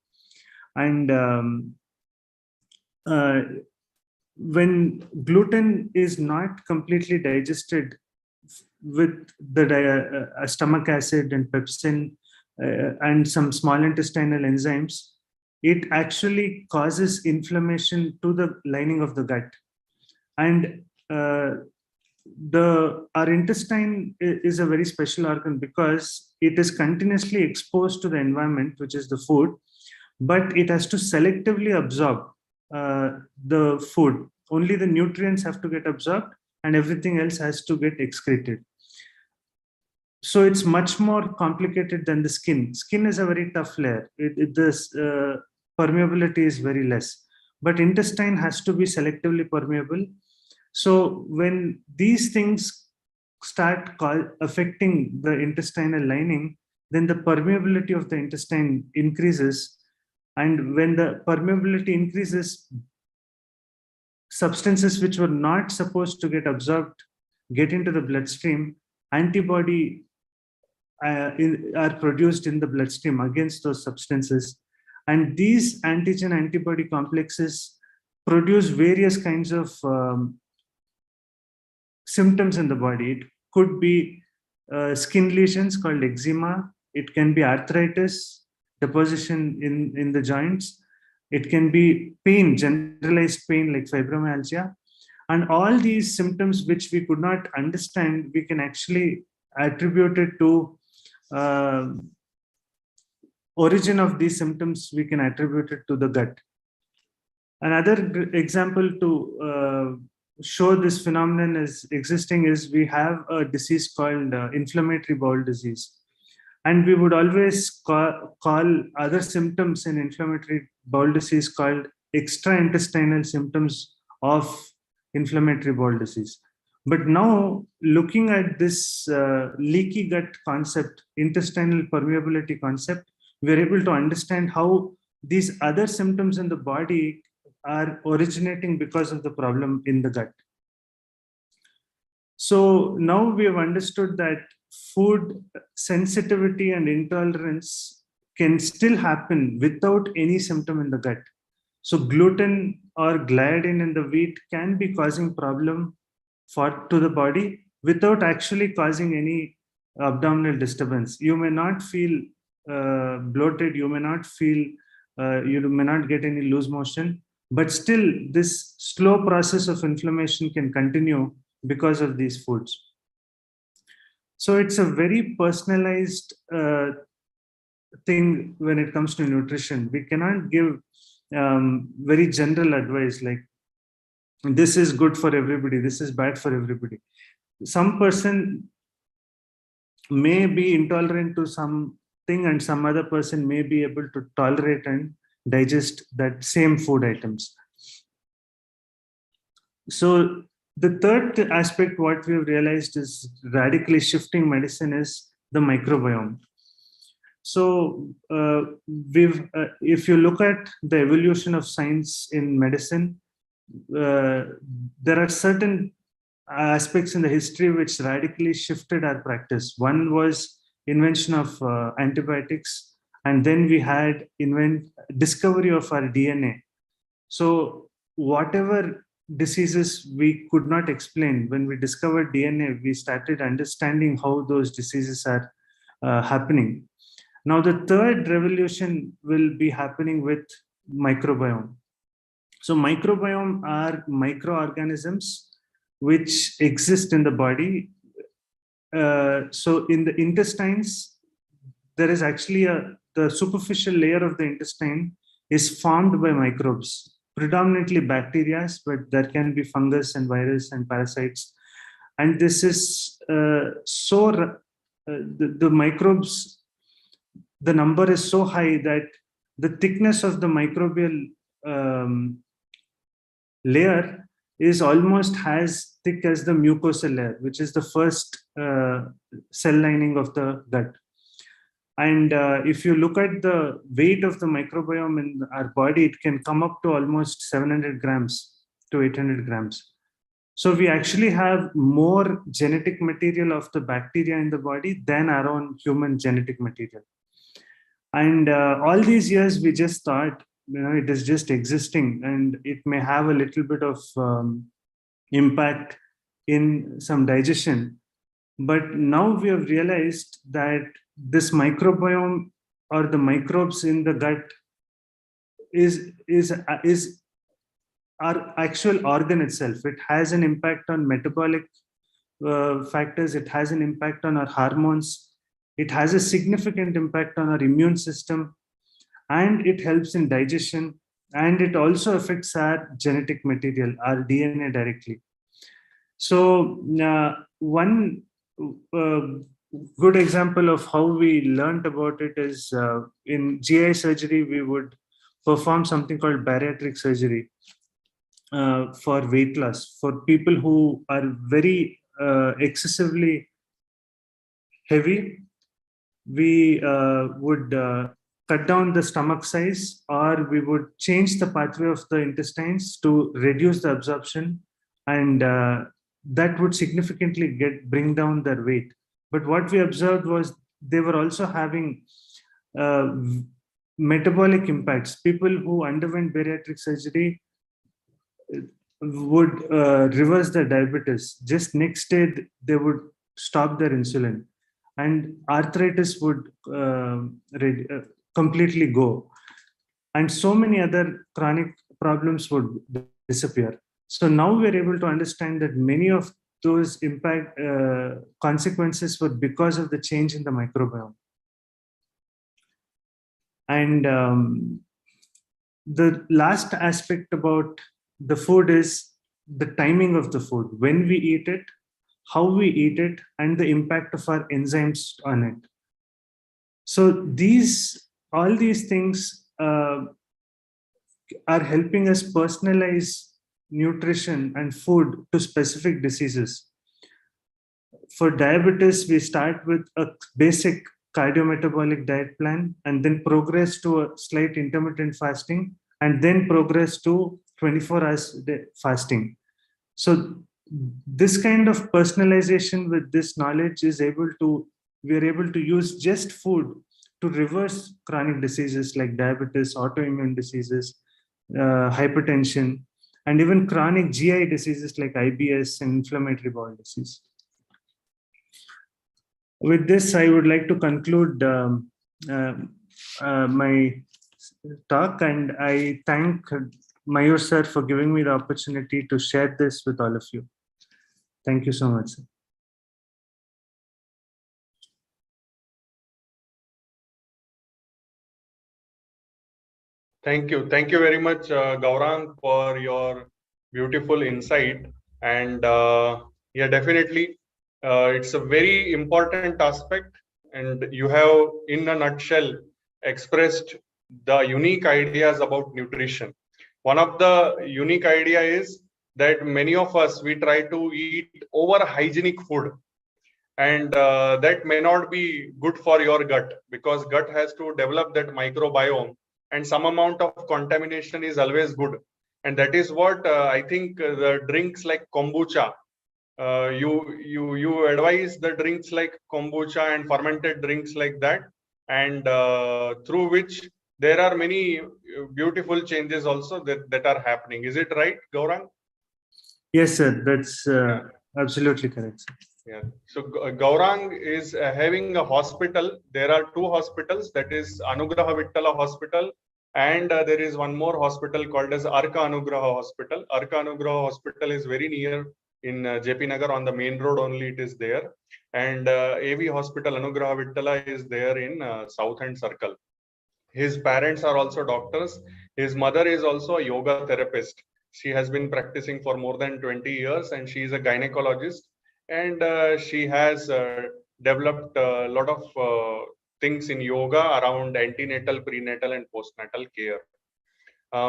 And when gluten is not completely digested with the stomach acid and pepsin and some small intestinal enzymes, it actually causes inflammation to the lining of the gut. And our intestine is a very special organ because it is continuously exposed to the environment, which is the food, but it has to selectively absorb the food. Only the nutrients have to get absorbed and everything else has to get excreted. So it's much more complicated than the skin. Skin is a very tough layer. The permeability is very less, but intestine has to be selectively permeable. So when these things start affecting the intestinal lining, then the permeability of the intestine increases. And when the permeability increases, substances which were not supposed to get absorbed get into the bloodstream. Antibody are produced in the bloodstream against those substances. And these antigen-antibody complexes produce various kinds of symptoms in the body. It could be skin lesions called eczema. It can be arthritis, deposition in the joints. It can be pain, generalized pain like fibromyalgia. And all these symptoms which we could not understand, we can actually attribute it to origin of these symptoms, we can attribute it to the gut. Another example to show this phenomenon is existing is we have a disease called inflammatory bowel disease. And we would always call other symptoms in inflammatory bowel disease called extraintestinal symptoms of inflammatory bowel disease. But now looking at this leaky gut concept, intestinal permeability concept, we're able to understand how these other symptoms in the body are originating because of the problem in the gut. So now we have understood that food sensitivity and intolerance can still happen without any symptom in the gut. So gluten or gliadin in the wheat can be causing problem to the body without actually causing any abdominal disturbance. You may not feel bloated, you may not feel, you may not get any loose motion, but still this slow process of inflammation can continue because of these foods. So it's a very personalized thing when it comes to nutrition. We cannot give very general advice like this is good for everybody, this is bad for everybody. Some person may be intolerant to something and some other person may be able to tolerate and digest that same food items. So the third aspect what we have realized is radically shifting medicine is the microbiome. So if you look at the evolution of science in medicine, there are certain aspects in the history which radically shifted our practice. One was invention of antibiotics, and then we had discovery of our DNA. So whatever diseases we could not explain, when we discovered DNA, we started understanding how those diseases are happening. Now the third revolution will be happening with microbiome. So microbiome are microorganisms which exist in the body. So in the intestines, there is actually the superficial layer of the intestine is formed by microbes, predominantly bacteria, but there can be fungus and virus and parasites. And this is the microbes, the number is so high that the thickness of the microbial layer is almost as thick as the mucosal layer, which is the first cell lining of the gut. And if you look at the weight of the microbiome in our body, it can come up to almost 700 grams to 800 grams. So we actually have more genetic material of the bacteria in the body than our own human genetic material. And all these years, we just thought, it is just existing and it may have a little bit of impact in some digestion. But now we have realized that this microbiome or the microbes in the gut is our actual organ itself. It has an impact on metabolic factors. It has an impact on our hormones. It has a significant impact on our immune system, and it helps in digestion, and it also affects our genetic material, our DNA directly. So one good example of how we learned about it is in GI surgery, we would perform something called bariatric surgery for weight loss. For people who are very excessively heavy, we would cut down the stomach size, or we would change the pathway of the intestines to reduce the absorption, and that would significantly bring down their weight. But what we observed was they were also having metabolic impacts. People who underwent bariatric surgery, would reverse the diabetes. Just next day, they would stop their insulin, and arthritis would completely go. And so many other chronic problems would disappear. So now we're able to understand that many of those impact consequences were because of the change in the microbiome. And the last aspect about the food is the timing of the food, when we eat it, how we eat it, and the impact of our enzymes on it. So all these things are helping us personalize nutrition and food to specific diseases. For diabetes, we start with a basic cardiometabolic diet plan and then progress to a slight intermittent fasting and then progress to 24 hours fasting. So this kind of personalization with this knowledge we are able to use just food to reverse chronic diseases like diabetes, autoimmune diseases, hypertension, and even chronic GI diseases like IBS and inflammatory bowel disease. With this, I would like to conclude my talk, and I thank Mayur sir for giving me the opportunity to share this with all of you. Thank you so much, sir. Thank you. Thank you very much, Gaurang, for your beautiful insight. And yeah, definitely, it's a very important aspect. And you have, in a nutshell, expressed the unique ideas about nutrition. One of the unique idea is that many of us, we try to eat over hygienic food. And that may not be good for your gut, because gut has to develop that microbiome, and some amount of contamination is always good. And that is what I think the drinks like kombucha, you advise the drinks like kombucha and fermented drinks like that, and through which there are many beautiful changes also that are happening. Is it right, Gaurang? Yes, sir. That's absolutely correct, sir. Yeah. So Gaurang is having a hospital. There are two hospitals, that is Anugraha Vittala Hospital, and there is one more hospital called as Arka Anugraha Hospital. Arka Anugraha Hospital is very near in JP Nagar, on the main road only it is there. And AV Hospital Anugraha Vittala is there in South End Circle. His parents are also doctors. His mother is also a yoga therapist. She has been practicing for more than 20 years, and she is a gynecologist. And she has developed a lot of things in yoga around antenatal, prenatal, and postnatal care.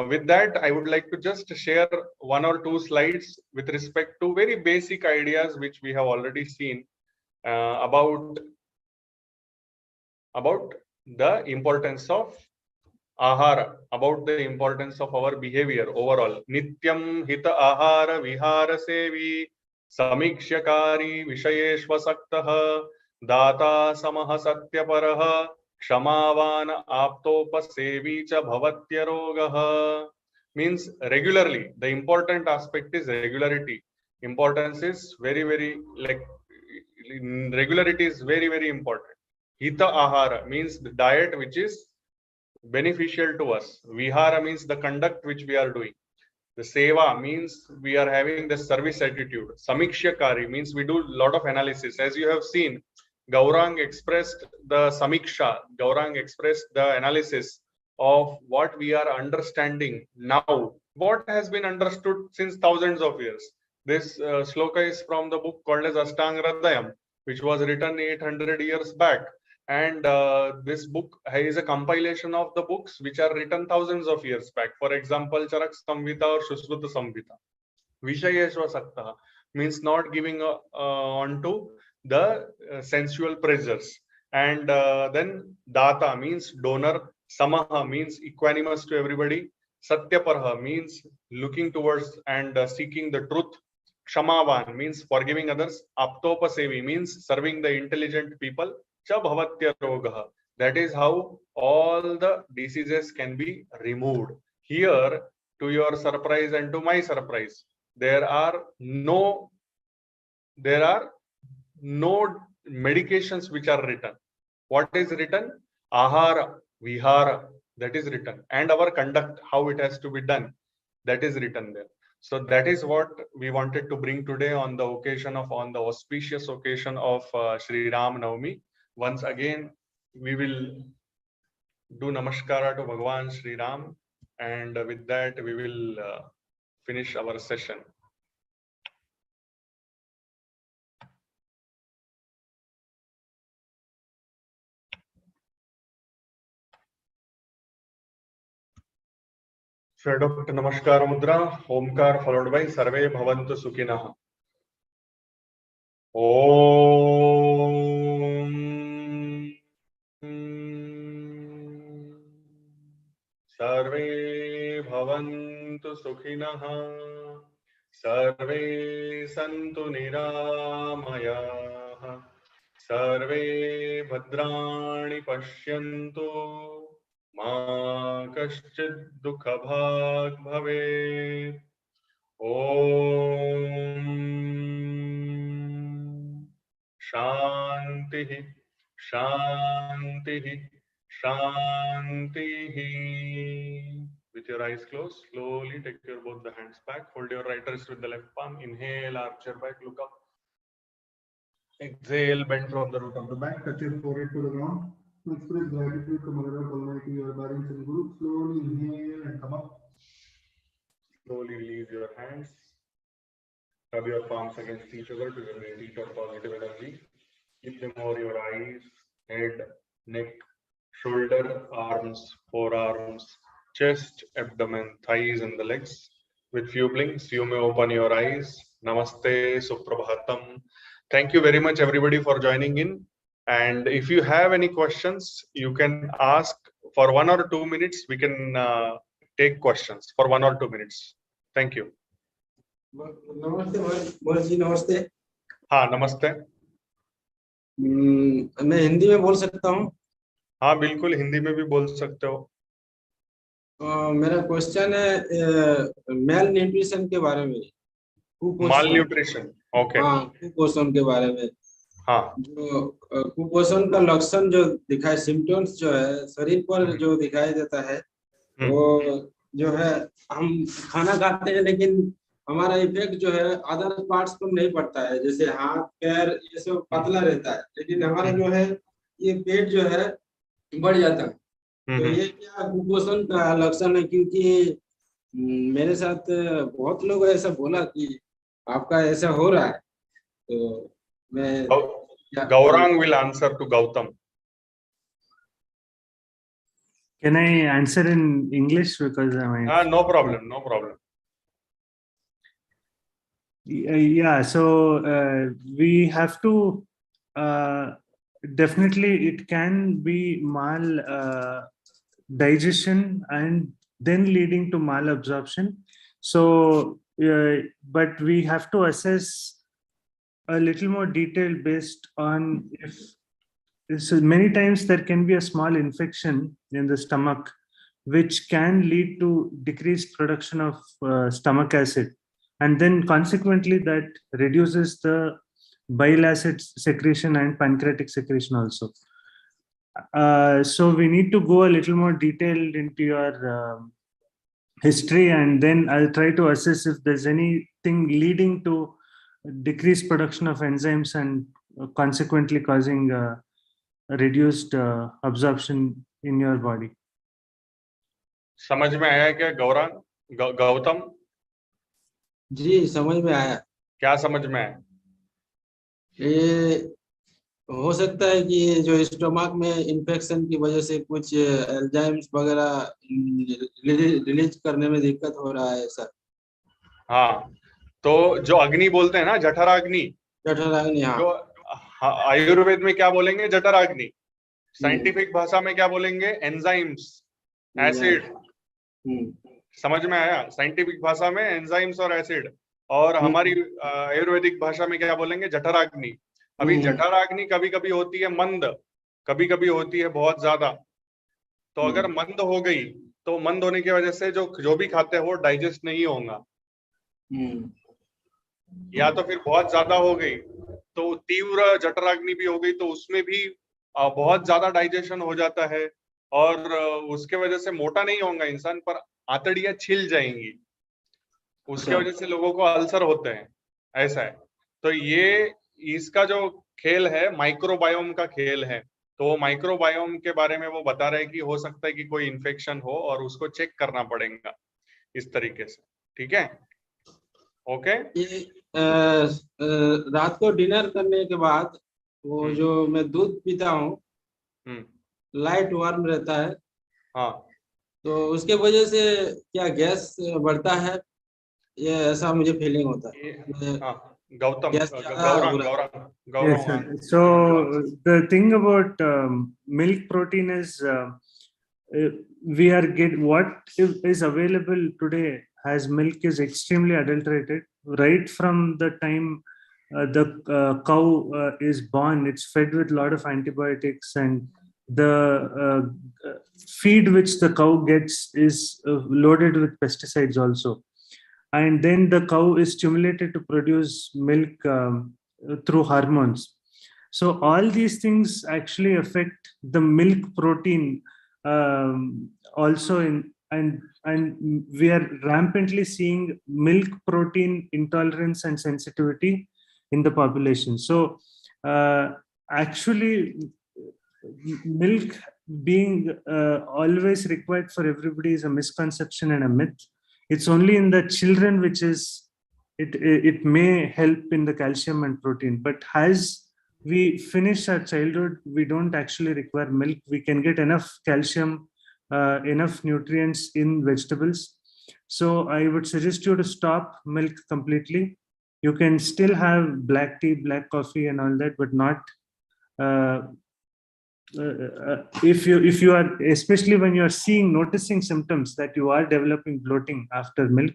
With that, I would like to just share one or two slides with respect to very basic ideas which we have already seen about the importance of ahara, about the importance of our behavior overall. Nityam hita ahara vihara sevi samikshakari vishayeshvasaktah data samah satyaparaha kshamavan aptopasevi cha bhavatyarogah. Means regularly. The important aspect is regularity. Importance is very, like regularity is very, very important. Hita ahara means the diet which is beneficial to us. Vihara means the conduct which we are doing. The seva means we are having the service attitude. Samikshakari means we do a lot of analysis. As you have seen, Gaurang expressed the samiksha. Gaurang expressed the analysis of what we are understanding now, what has been understood since thousands of years. This sloka is from the book called as Ashtanga Hridayam, which was written 800 years back. And this book is a compilation of the books which are written thousands of years back. For example, Charak Samhita or Shushruta Samhita. Vishayeshva Sakta means not giving on to the sensual pleasures. And then Data means donor. Samaha means equanimous to everybody. Satyaparha means looking towards and seeking the truth. Kshamavan means forgiving others. Aptopasevi means serving the intelligent people. Cha bhavatyarogah. That is how all the diseases can be removed. Here, to your surprise and to my surprise, there are no medications which are written. What is written? Ahara, vihara, that is written, and our conduct, how it has to be done, that is written there. So that is what we wanted to bring today on the auspicious occasion of Sri Ram Navami. Once again, we will do namaskara to Bhagwan Sri Ram, and with that we will finish our session. So adopt namaskara mudra, Omkar followed by Sarve Bhavantu Sukhinah. Om Sarve Bhavantu Sukhinah, Sarve Santu Niramayah, Sarve Bhadrani Pashyantu, Ma Kaschid Dukha Bhag Bhavet. Om Shanti Shanti Shanti. With your eyes closed, slowly take your both the hands back. Hold your right wrist with the left palm. Inhale, arch your back, look up. Exhale, bend from the root of the back. Touch your forehead to the ground. To express gratitude to Mother Earth Almighty, your parents and Guru. Slowly inhale and come up. Slowly release your hands. Rub your palms against each other to generate heat or positive energy. Keep them over your eyes, head, neck, shoulder, arms, forearms, chest, abdomen, thighs, and the legs. With few blinks, you may open your eyes. Namaste, Suprabhatam. Thank you very much, everybody, for joining in. And if you have any questions, you can ask for 1 or 2 minutes. We can take questions for 1 or 2 minutes. Thank you. नमस्ते मोहन जी, नमस्ते। हाँ नमस्ते। मैं हिंदी में बोल सकता हूँ? हाँ बिल्कुल, हिंदी में भी बोल सकते हो। मेरा क्वेश्चन है मेल न्यूट्रिशन के बारे में। माल न्यूट्रिशन, ओके। हाँ, कुपोषण के बारे में। हाँ, जो कुपोषण का लक्षण जो दिखाई, सिम्टम्स जो है शरीर पर जो दिखाई देता है, वो जो है हम खाना खाते हैं लेकिन हमारा इफेक्ट जो है अदर पार्ट्स पर नहीं पड़ता है, जैसे हाथ पैर ये सब पतला रहता है, लेकिन हमारा जो है ये पेट जो है बढ़ जाता है। तो ये क्या कुपोषण का लक्षण है? क्योंकि मेरे साथ बहुत लोग ऐसा बोला कि आपका ऐसा हो रहा है, तो मैं Gaurang will answer to Gautam. Can I answer in English because No problem, no problem. Yeah, so we have to definitely it can be mal digestion and then leading to malabsorption. So, but we have to assess a little more detail based on if so many times there can be a small infection in the stomach, which can lead to decreased production of stomach acid. And then consequently that reduces the bile acid secretion and pancreatic secretion also. So we need to go a little more detailed into your history, and then I'll try to assess if there's anything leading to decreased production of enzymes and consequently causing reduced absorption in your body. समझ में आया क्या गौरांग? गौतम जी समझ में आया। क्या समझ में आया? ये हो सकता है कि जो स्टमक में इन्फेक्शन की वजह से कुछ एंजाइम्स वगैरह रिलीज करने में दिक्कत हो रहा है सर। हाँ, तो जो अग्नि बोलते हैं ना, जठराग्नि, जठराग्नि, हाँ, जो आयुर्वेद में क्या बोलेंगे? जठराग्नि। साइंटिफिक भाषा में क्या बोलेंगे? Enzymes, acid. समझ में आया? साइंटिफिक भाषा में एंजाइम्स और एसिड, और हमारी आयुर्वेदिक भाषा में क्या बोलेंगे? जठराग्नि। अभी जठराग्नि कभी कभी होती है मंद, कभी कभी होती है बहुत ज्यादा। तो अगर मंद हो गई तो मंद होने की वजह से जो भी खाते हैं वो डाइजेस्ट नहीं होगा। या तो फिर बहुत ज्यादा हो गई तो तीव्र जठराग्नि भी हो गई, तो उसमें भी बहुत ज्यादा डाइजेशन हो जाता है और उसके वजह से मोटा नहीं होगा इंसान, पर आंतड़ियां छिल जाएंगी, उसके वजह से लोगों को अल्सर होते हैं, ऐसा है। तो ये इसका जो खेल है माइक्रोबायोम का खेल है, तो वो माइक्रोबायोम के बारे में वो बता रहे हैं कि हो सकता है कि कोई इन्फेक्शन हो और उसको चेक करना पड़ेगा इस तरीके से। ठीक है, ओके। ये रात को डिनर करने के बाद वो जो मैं दूध पीता हूँ, लाइट वार्म रहता है, हाँ, तो उसके वजह से क्या गैस बढ़ता है, ये ऐसा मुझे फीलिंग होता है। हाँ, गौतम, गैस ज्यादा हो गौरंग, रहा है। Gaurang, Yes, Gaurang, sir. So the thing about milk protein is we are get what is available today as milk is extremely adulterated. Right from the time the cow is born, it's fed with a lot of antibiotics, and the feed which the cow gets is loaded with pesticides also. And then the cow is stimulated to produce milk through hormones. So all these things actually affect the milk protein also in, and we are rampantly seeing milk protein intolerance and sensitivity in the population. So actually milk being always required for everybody is a misconception and a myth. It's only in the children which is it may help in the calcium and protein, but as we finish our childhood, we don't actually require milk. We can get enough calcium, enough nutrients in vegetables. So I would suggest you to stop milk completely. You can still have black tea, black coffee and all that, but not if you are, especially when you are noticing symptoms that you are developing bloating after milk,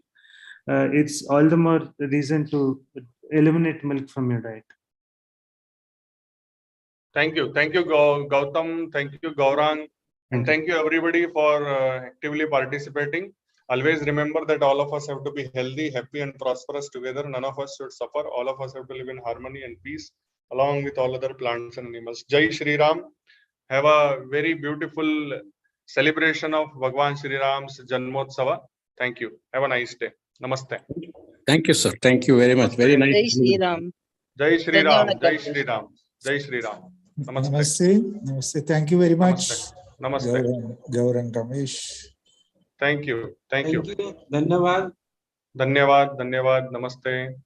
it's all the more reason to eliminate milk from your diet. Thank you, Gautam, thank you, Gaurang, and thank you everybody for actively participating. Always remember that all of us have to be healthy, happy, and prosperous together. None of us should suffer. All of us have to live in harmony and peace, along with all other plants and animals. Jai Shri Ram. Have a very beautiful celebration of Bhagwan Shri Ram's Janmotsava. Thank you. Have a nice day. Namaste. Thank you, sir. Thank you very much. Very nice. Jai Shri Ram. Jai Shri Ram. Dhanyawad, Jai Dr. Shri Ram. Jai Shri Ram. Namaste. Namaste. Namaste. Thank you very much. Namaste. Gaurang Ramesh. Thank you. Thank you. धन्यवाद। धन्यवाद. धन्यवाद. Namaste.